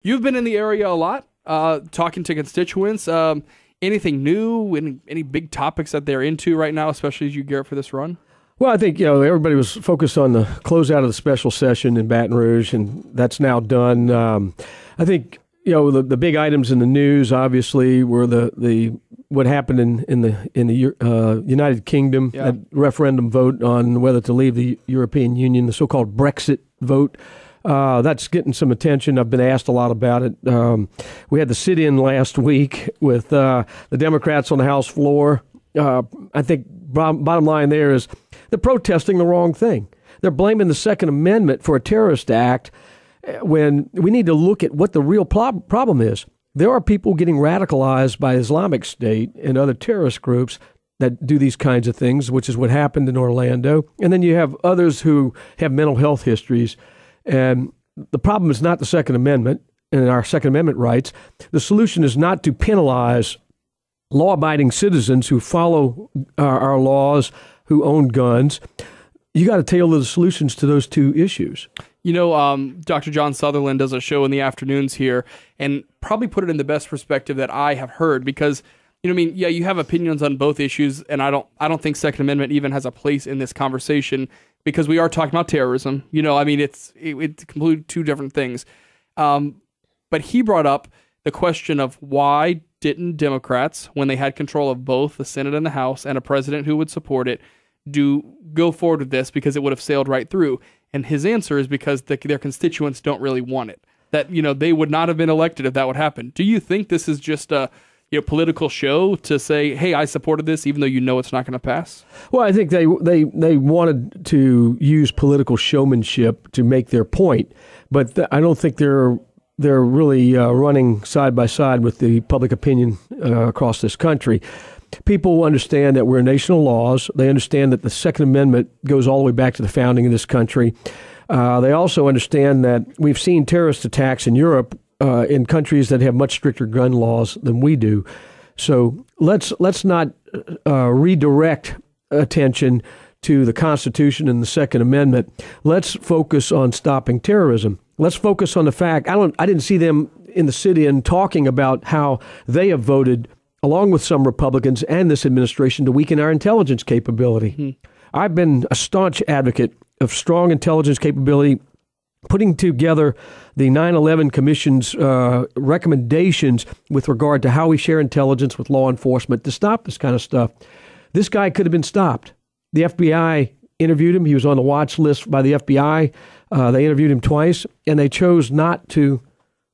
You've been in the area a lot, talking to constituents. Anything new? Any big topics that they're into right now, especially as you gear up for this run? Well, I think, everybody was focused on the closeout of the special session in Baton Rouge, and that's now done. I think, the big items in the news, obviously, were the what happened in the United Kingdom, that referendum vote on whether to leave the European Union, the so-called Brexit vote. That's getting some attention. I've been asked a lot about it. We had the sit-in last week with the Democrats on the House floor. I think bottom line there is they're protesting the wrong thing. They're blaming the Second Amendment for a terrorist act when we need to look at what the real problem is. There are people getting radicalized by Islamic State and other terrorist groups that do these kinds of things, which is what happened in Orlando. And then you have others who have mental health histories. And the problem is not the Second Amendment and our Second Amendment rights. The solution is not to penalize law-abiding citizens who follow our laws, who own guns. You got to tailor the solutions to those two issues. Dr. John Sutherland does a show in the afternoons here and probably put it in the best perspective that I have heard because, you have opinions on both issues, and I don't think Second Amendment even has a place in this conversation because we are talking about terrorism. It's completely two different things. But he brought up the question of why didn't Democrats, when they had control of both the Senate and the House and a president who would support it, go forward with this because it would have sailed right through. And his answer is because their constituents don't really want it. That, they would not have been elected if that would happen. Do you think this is just a political show to say, hey, I supported this, even though it's not going to pass? Well, I think they wanted to use political showmanship to make their point, but I don't think they're really running side by side with the public opinion across this country. People understand that we're a nation of laws. They understand that the Second Amendment goes all the way back to the founding of this country. They also understand that we've seen terrorist attacks in Europe in countries that have much stricter gun laws than we do. So let's not redirect attention to the Constitution and the Second Amendment. Let's focus on stopping terrorism. Let's focus on the fact I didn't see them in the sit-in talking about how they have voted, along with some Republicans and this administration, to weaken our intelligence capability. I've been a staunch advocate of strong intelligence capability, putting together the 9/11 Commission's recommendations with regard to how we share intelligence with law enforcement to stop this kind of stuff. This guy could have been stopped. The FBI interviewed him. He was on the watch list by the FBI. They interviewed him twice, and they chose not to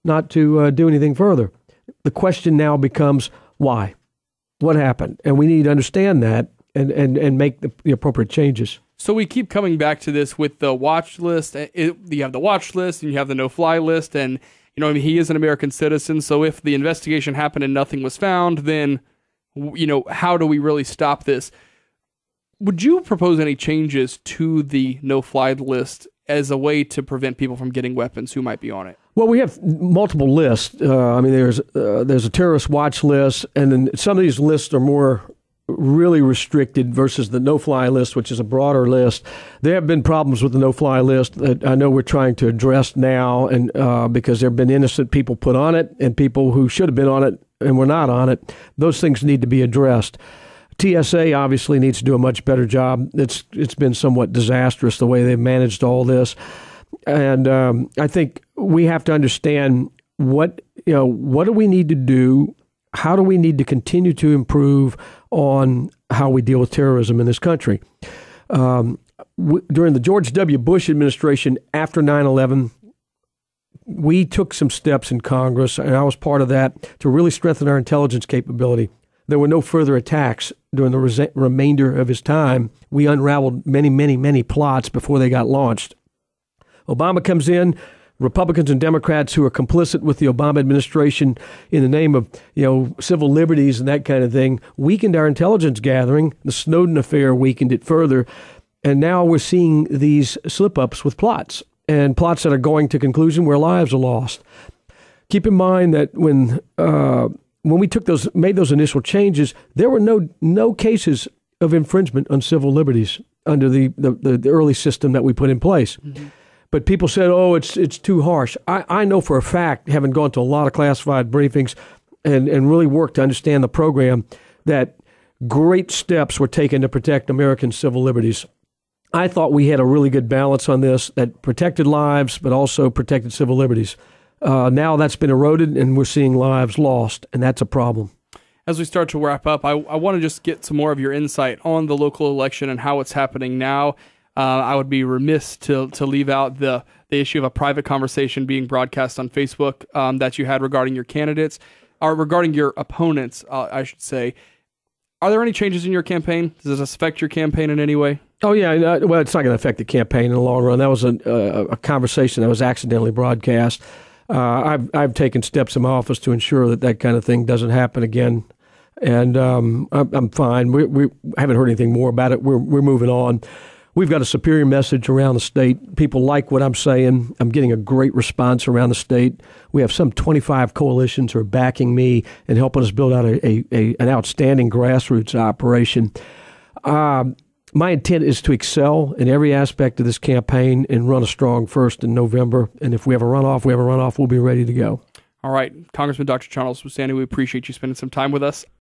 do anything further. The question now becomes, why? What happened? And we need to understand that and make the appropriate changes. So we keep coming back to this with the watch list. You have the watch list and you have the no-fly list. And, he is an American citizen. So if the investigation happened and nothing was found, then, how do we really stop this? Would you propose any changes to the no-fly list as a way to prevent people from getting weapons who might be on it? Well, we have multiple lists. There's a terrorist watch list, and then some of these lists are more really restricted versus the no-fly list, which is a broader list. There have been problems with the no-fly list that I know we're trying to address now, and because there have been innocent people put on it and people who should have been on it and were not on it. Those things need to be addressed. TSA obviously needs to do a much better job. It's been somewhat disastrous the way they've managed all this. And I think we have to understand what do we need to do? How do we need to continue to improve on how we deal with terrorism in this country? During the George W. Bush administration after 9/11, we took some steps in Congress, and I was part of that, to really strengthen our intelligence capability. There were no further attacks during the remainder of his time. We unraveled many, many, many plots before they got launched. Obama comes in. Republicans and Democrats who are complicit with the Obama administration in the name of, civil liberties and that kind of thing, weakened our intelligence gathering. The Snowden affair weakened it further. And now we're seeing these slip-ups with plots, and plots that are going to conclusion where lives are lost. Keep in mind that when we made those initial changes, there were no cases of infringement on civil liberties under the early system that we put in place. Mm-hmm. But people said, oh, it's too harsh. I know for a fact, having gone to a lot of classified briefings and really worked to understand the program, that great steps were taken to protect American civil liberties. I thought we had a really good balance on this that protected lives, but also protected civil liberties. Now that's been eroded, and we're seeing lives lost, and that's a problem. As we start to wrap up, I want to just get some more of your insight on the local election and how it's happening now. I would be remiss to leave out the issue of a private conversation being broadcast on Facebook that you had regarding your candidates, or regarding your opponents, I should say. Are there any changes in your campaign? Does this affect your campaign in any way? Oh, yeah. Well, it's not going to affect the campaign in the long run. That was a conversation that was accidentally broadcast. I've taken steps in my office to ensure that kind of thing doesn't happen again. And I'm fine. We haven't heard anything more about it. We're moving on. We've got a superior message around the state. People like what I'm saying. I'm getting a great response around the state. We have some 25 coalitions who are backing me and helping us build out an outstanding grassroots operation. My intent is to excel in every aspect of this campaign and run a strong first in November. And if we have a runoff, we'll be ready to go. All right. Congressman Dr. Charles Boustany, we appreciate you spending some time with us.